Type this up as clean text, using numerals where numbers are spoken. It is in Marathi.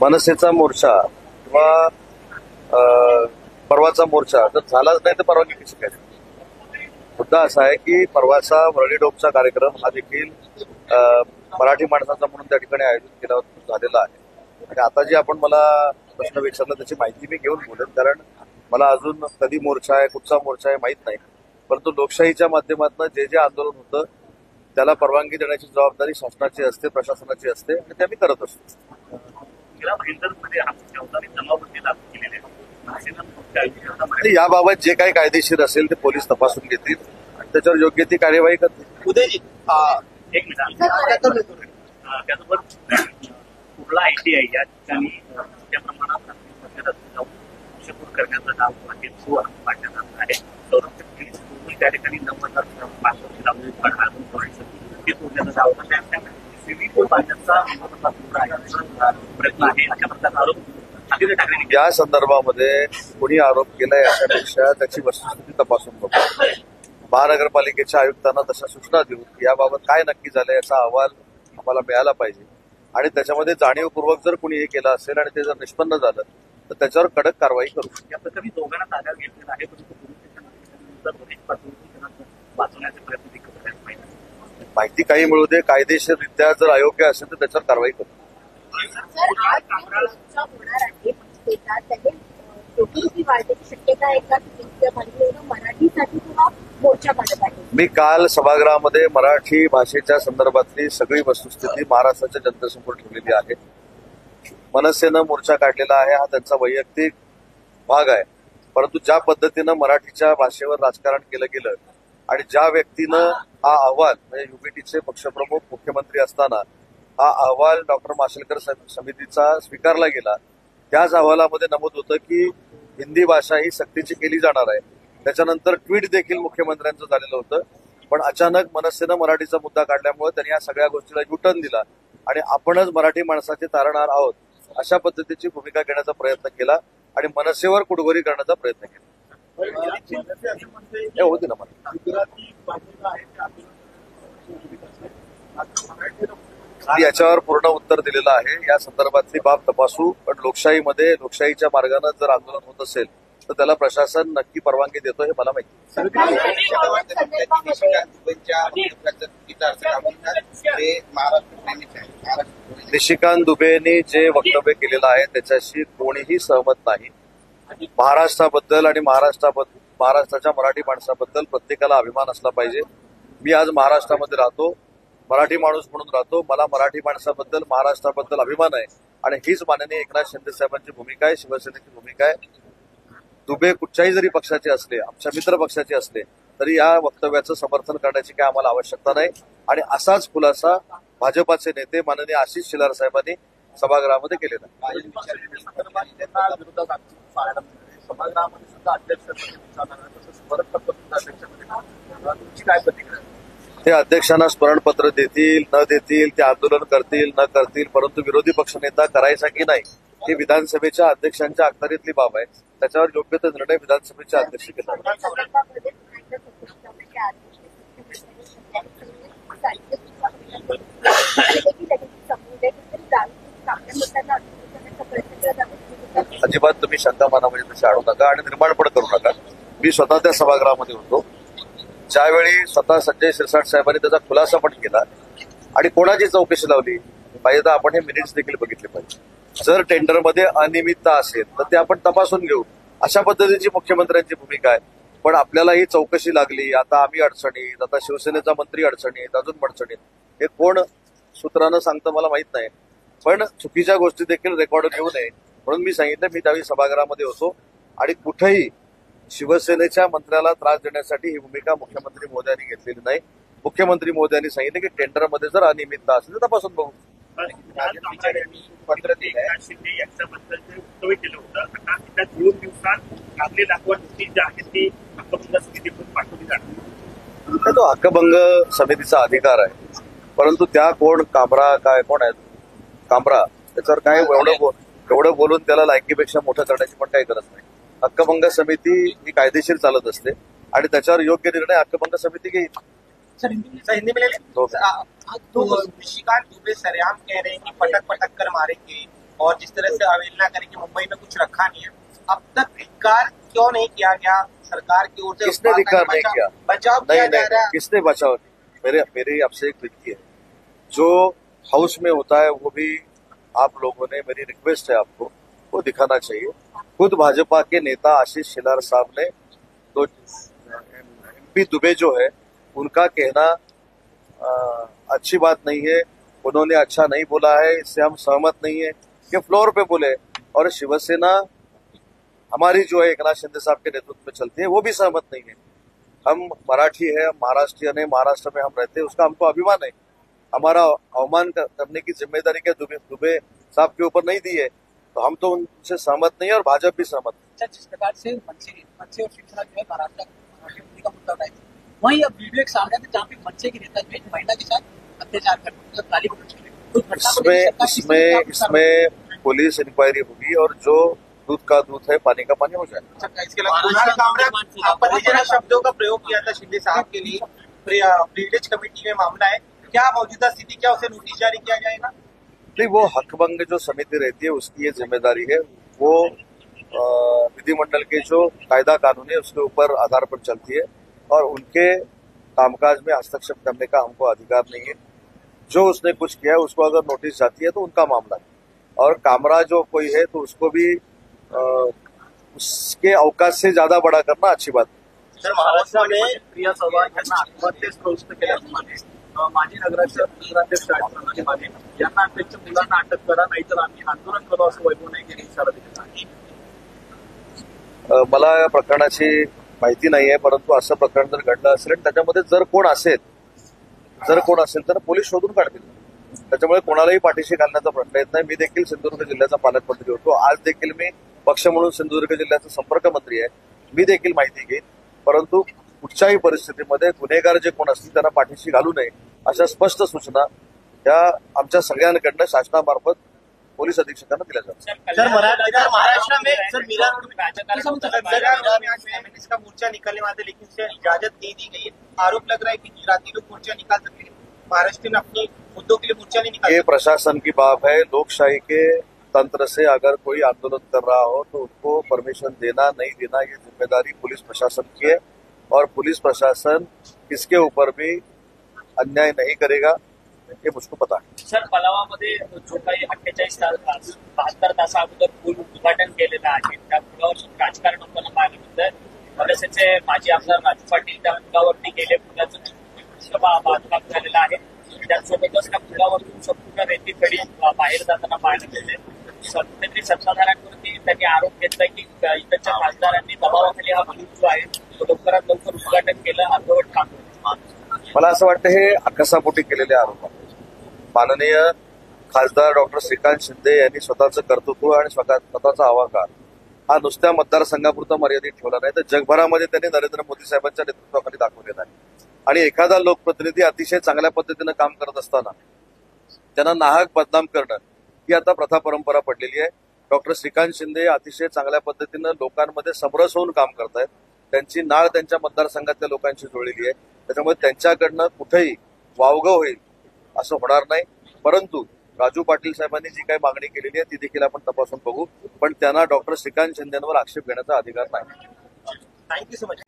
मनसेचा मोर्चा किंवा परवाचा मोर्चा जर झालाच नाही तर परवानगी कशी काय? मुद्दा असा आहे की परवाचा वरळी डोबचा कार्यक्रम हा देखील मराठी माणसाचा म्हणून त्या ठिकाणी आयोजित केला झालेला आहे आणि आता जे आपण मला प्रश्न विचारला त्याची माहिती मी घेऊन बोलेन, कारण मला अजून कधी मोर्चा आहे कुठचा मोर्चा आहे माहीत नाही. परंतु लोकशाहीच्या माध्यमातून जे जे आंदोलन होतं त्याला परवानगी देण्याची जबाबदारी शासनाची असते, प्रशासनाची असते आणि ते आम्ही करत असतो. याबाबत जे काही कायदेशीर असेल ते पोलीस तपासून घेतील आणि त्याच्यावर योग्य ती कार्यवाही करतील. उदयजी एक मिनिट त्याचबरोबर कुठला आयटीआय या ठिकाणी त्या प्रमाणात करण्याचं काम पाडण्यात आहे. संरक्षण त्या ठिकाणी 9,500 प्रयत्न आहे अशा प्रकारचा आरोप या संदर्भामध्ये कोणी आरोप केला याच्यापेक्षा त्याची वस्तुस्थिती तपासून बघू. महानगरपालिकेच्या आयुक्तांना तशा सूचना देऊ की याबाबत काय नक्की झालं याचा अहवाल आम्हाला मिळाला पाहिजे आणि त्याच्यामध्ये जाणीवपूर्वक जर कोणी हे केलं असेल आणि ते जर निष्पन्न झालं तर त्याच्यावर कडक कारवाई करू. या प्रकरणी दोघांना ताब्यात घेतलेला आहे, वाचवण्याचे प्रयत्न माहिती काही मिळू दे, कायदेशीररित्या जर अयोग्य असेल तर त्याच्यावर कारवाई करू. मी काल सभागृहामध्ये मराठी भाषेच्या संदर्भातली सगळी वस्तुस्थिती महाराष्ट्राच्या जनतेसमोर ठेवलेली आहे. मनसेनं मोर्चा काढलेला आहे हा त्यांचा वैयक्तिक भाग आहे, परंतु ज्या पद्धतीनं मराठीच्या भाषेवर राजकारण केलं गेलं आणि ज्या व्यक्तीनं हा अहवाल म्हणजे युपीटीचे पक्षप्रमुख मुख्यमंत्री असताना हा अहवाल डॉक्टर माशेलकर समितीचा स्वीकारला गेला, त्याच अहवालामध्ये नमूद होतं की हिंदी भाषा ही सक्तीची केली जाणार आहे. त्याच्यानंतर ट्विट देखील मुख्यमंत्र्यांचं झालेलं होतं, पण अचानक मनसेनं मराठीचा मुद्दा काढल्यामुळे त्यांनी या सगळ्या गोष्टीला युटर्न दिला आणि आपणच मराठी माणसाचे तारणहार आहोत अशा पद्धतीची भूमिका घेण्याचा प्रयत्न केला आणि मनसेवर कुडघोरी करण्याचा प्रयत्न केला. होती ना याच्यावर पूर्ण उत्तर दिलेलं आहे. या संदर्भातली बाब तपासू, पण लोकशाहीमध्ये लोकशाहीच्या मार्गाने जर आंदोलन होत असेल तर त्याला प्रशासन नक्की परवानगी देतो हे मला माहिती. निशिकांत दुबेंनी जे वक्तव्य केलेलं आहे त्याच्याशी कोणीही सहमत नाही. महाराष्ट्राबद्दल आणि महाराष्ट्राच्या मराठी माणसाबद्दल प्रत्येकाला अभिमान असला पाहिजे. मी आज महाराष्ट्रामध्ये राहतो, मराठी माणूस म्हणून राहतो, मला मराठी माणसाबद्दल महाराष्ट्राबद्दल अभिमान आहे आणि हीच माननीय एकनाथ शिंदे साहेबांची भूमिका आहे, शिवसेनेची भूमिका आहे. दुबे कुठच्याही जरी पक्षाचे असले, आमच्या मित्र पक्षाचे असले तरी या वक्तव्याचं समर्थन करण्याची काय आम्हाला आवश्यकता नाही आणि असाच खुलासा भाजपाचे नेते माननीय आशिष शेलार साहेबांनी सभागृहामध्ये केलेला. ते अध्यक्षांना स्मरणपत्र देतील न देतील, ते आंदोलन करतील न करतील, परंतु विरोधी पक्षनेता करायचा की नाही ही विधानसभेच्या अध्यक्षांच्या अखत्यारीतली बाब आहे. त्याच्यावर योग्य तो निर्णय विधानसभेचे अध्यक्ष घेतात. अजिबात तुम्ही शंका मनामध्ये तशी आणू नका आणि निर्माण पण करू नका. मी स्वतः त्या सभागृहामध्ये होतो ज्यावेळी स्वतः संजय शिरसाट साहेबांनी त्याचा खुलासा पण केला आणि कोणाची चौकशी लावली पाहिजे तर आपण हे मिनिट्स देखील बघितले पाहिजे. जर टेंडरमध्ये अनियमितता असेल तर ते आपण तपासून घेऊ, अशा पद्धतीची मुख्यमंत्र्यांची भूमिका आहे. पण आपल्याला ही चौकशी लागली, आता आम्ही अडचणीत, आता शिवसेनेचा मंत्री अडचणीत, अजून अडचणीत, हे कोण सूत्रानं सांगतं मला माहित नाही. पण चुकीच्या गोष्टी देखील रेकॉर्ड घेऊ नये म्हणून मी सांगितलं. मी त्यावेळी सभागृहामध्ये होतो आणि कुठेही शिवसेनेच्या मंत्र्याला त्रास देण्यासाठी ही भूमिका मुख्यमंत्री मोदयांनी घेतलेली नाही. मुख्यमंत्री मोदयांनी सांगितलं की टेंडरमध्ये जर अनियमितता असेल तर तपासून बघू. पत्र शिंदे यांच्याबद्दल जे वक्तव्य केलं होतं, आता त्या 2 दिवसात आपली दाखवा नोटीस जी आहे ती हक्कभंग समितीकडून पाठवली जाते. तो हक्कभंग समितीचा अधिकार आहे, परंतु त्या कोण कामरा काय कोण आहेत कामरा त्याच्यावर काय एवढं बोलून त्याला लायकीपेक्षा मोठं करण्याची पण काही गरज नाही. हक्कभंग समिती ही कायदेशीर चालत असते आणि त्याच्यावर योग्य निर्णय हक्कभंग समिती घेईल. हिंदी में ले तो निशिकांत दुबे सरेआम कह रहे हैं कि पटक पटक कर मारेंगे, और जिस तरह से अवहेलना करी कि मुंबई में कुछ रखा नहीं है, अब तक धिक्कार क्यों नहीं किया गया सरकार की ओर से? किसने धिक्कार नहीं किया? बचाव किया जा रहा है। किसने बचाव? मेरी आपसे एक विनती है, जो हाउस में होता है वो भी आप लोगों ने, मेरी रिक्वेस्ट है आपको, वो दिखाना चाहिए। खुद भाजपा के नेता आशीष शेलार साहब ने तो एमपी दुबे जो है उनका कहना अच्छी बात नहीं है, उन्होंने अच्छा नहीं बोला है, इससे हम सहमत नहीं है कि फ्लोर पे बोले। और शिवसेना हमारी जो है एकनाथ शिंदे साहब के नेतृत्व में चलती है, वो भी सहमत नहीं है। हम मराठी है, महाराष्ट्रियन है, महाराष्ट्र में हम रहते हैं, उसका हमको अभिमान है। हमारा अवमान करने की जिम्मेदारी क्या दुबे साहब के ऊपर नहीं दी है, तो हम तो उनसे सहमत नहीं है और भाजपा भी सहमत नहीं। जिस प्रकार से मनसे और शिवसेना जो है महाराष्ट्र का मुद्दा उठाए थे, वहीं अब वीडियो एक सामने थे जहाँ पे मनसे के नेता जो एक महिला के साथ अत्याचार करते, मतलब गाली गलौज करते। इसमें पुलिस इंक्वायरी होगी और जो दूध का दूध है पानी का पानी हो जाएगा। इसके अलावा आपत्तिजनक शब्दों का प्रयोग किया था शिंदे साहब के लिए, प्रिविलेज कमेटी में मामला है, क्या मौजूदा स्थिति, क्या उसे नोटिस जारी किया जाएगा? नहीं, वो हकभंग जो समिति रहती है उसकी ये जिम्मेदारी है, वो विधिमंडल के जो कायदा कानून है उसके ऊपर आधार पर चलती है और उनके कामकाज में हस्तक्षेप करने का हमको अधिकार नहीं है। जो उसने कुछ किया है उसको अगर नोटिस जाती है तो उनका मामला है, और कामरा जो कोई है तो उसको भी उसके अवकाश से ज्यादा बड़ा करना अच्छी बात है। सर, महाराष्ट्रामध्ये प्रिया चव्हाण यांना आत्महत्येस प्रवृत्त केल्याप्रमाणे माजी नगराध्यक्ष प्रणाली यांना त्यांच्या मुलांना अटक करा, नाहीतर आम्ही आंदोलन करू असं वैभव नाईक यांनी इशारा दिला आहे। मला या प्रकरणाची माहिती नाही आहे, परंतु असं प्रकरण जर घडलं असेल त्याच्यामध्ये जर कोण असेल तर पोलीस शोधून काढतील। त्याच्यामुळे कोणालाही पाठीशी घालण्याचा प्रश्न येत नाही। मी देखील सिंधुदुर्ग जिल्ह्याचा पालकमंत्री होतो, आज देखील मी पक्ष म्हणून सिंधुदुर्ग जिल्ह्याचा संपर्क मंत्री आहे, मी देखील माहिती घेईन, परंतु कुठच्याही परिस्थितीमध्ये गुन्हेगार जे कोण असतील त्यांना पाठीशी घालू नये अशा स्पष्ट सूचना या आमच्या सगळ्यांकडनं शासनामार्फत पोलीस अधीक्षकांना दिल्या जातात। सर, महाराष्ट्र में सर मीराज का मोर्चा निकालने वाले लेकिन से इजाजत नहीं दी गई है, आरोप लग रहा है कि गुजराती लोग मोर्चा निकाल सकते हैं, महाराष्ट्र में अपने मुद्दों के लिए मोर्चा नहीं निकाल। ये प्रशासन की बात है, लोकशाही के तंत्र से अगर कोई आंदोलन कर रहा हो तो उसको परमिशन देना नहीं देना ये जिम्मेदारी पुलिस प्रशासन की है, और पुलिस प्रशासन इसके ऊपर भी अन्याय नहीं करेगा, हे मुझको पता है। सर, पलावामध्ये जो काही 72 तासा अगोदर पूल उद्घाटन केलेलं आहे त्या पुलावर राजकारण होताना पाहायला मिळतं। मनसेचे माजी आमदार राजू पाटील त्या पुलावरती गेले, पुलाचं बांधकाम झालेलं आहे, त्यासोबतच त्या पुलावरून संपूर्ण रेती खडी बाहेर जाताना पाहायला मिळते। सत्तेतरी सत्ताधाऱ्यांवरती त्यांनी आरोप घेतला की इकडच्या खासदारांनी दबावाखाली हा पूल जो आहे तो लवकरात लवकर उद्घाटन केलं, अर्धवट काम। मला असं वाटतं हे अकसापोटी केलेले आरोप आहेत। माननीय खासदार डॉक्टर श्रीकांत शिंदे यांनी स्वतःचं कर्तृत्व आणि स्वतःचा अहवाकार हा नुसत्या मतदारसंघापुरता मर्यादित ठेवला नाही, तर जगभरामध्ये त्यांनी नरेंद्र मोदी साहेबांच्या नेतृत्वाखाली दाखवलेला आहे। आणि एखादा लोकप्रतिनिधी अतिशय चांगल्या पद्धतीनं काम करत असताना त्यांना नाहक बदनाम करणं ही आता प्रथा परंपरा पडलेली आहे। डॉक्टर श्रीकांत शिंदे अतिशय चांगल्या पद्धतीनं लोकांमध्ये समरस होऊन काम करतायत, त्यांची नाळ त्यांच्या मतदारसंघातल्या लोकांशी जुळलेली आहे, त्याच्यामुळे त्यांच्याकडनं कुठेही वावगं होईल असं होणार नाही। परंतु राजू पाटील साहेबांनी जी काही मागणी केलेली आहे ती देखील आपण तपासून बघू, पण त्यांना डॉक्टर श्रीकांत शिंदेवर आक्षेप घेण्याचा अधिकार नाही। Thank you so much.